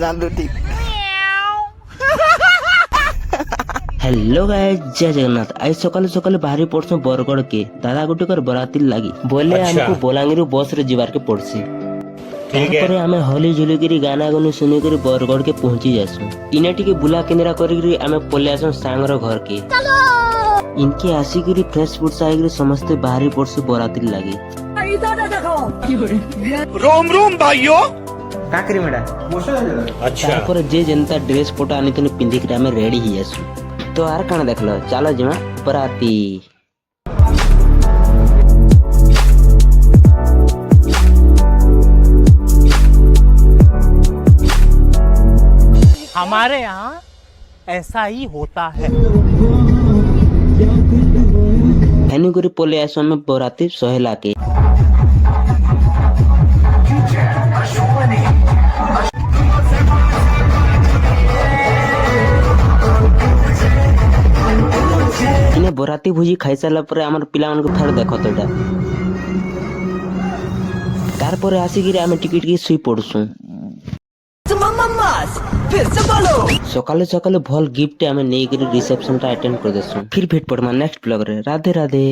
জানতো ঠিক। Hello guys, जय जगन्नाथ। आज सकाले सकाले बाहरी पड़छ बरगड़ के दादा गुटिकर बराती लगी बोले हमको बलांगीर बस रे जीवार के पड़सी। तारपरे आमे हली झुलिकिरी गाना गुनी सुनिकरी बरगड़ के पहुंची जासु। इने टिके बुला केंद्रा करिकरी आमे पले आसु सांगर घर के। इनके आसिकरी फ्रेश फूड साइकरी समस्ते बाहरी पड़छ बराती लगी। रोम रोम भाइयों। काकरी मेडा अच्छा तारपरे जे जनता ड्रेस फोटो आनी तने पिंधिकरी आमे रेडी ही आसु। तो आर काना देखलो, चलो जिमा बराती। हमारे यहाँ ऐसा ही होता है। हेनुकरी पले आसु आमे बराती सहेला के। इने बराती भुजी खाई सारा परे हमर पिला मन को फेर देखो तोटा। तार परे आसीगिरी आमे टिकट की सुई पड़सु। सकाले सकाले भल गिफ्ट आमे नेइकरी रिसेप्शन टा अटेंड कर देसु। फिर भेट पड़मा नेक्स्ट ब्लॉग रे। राधे राधे।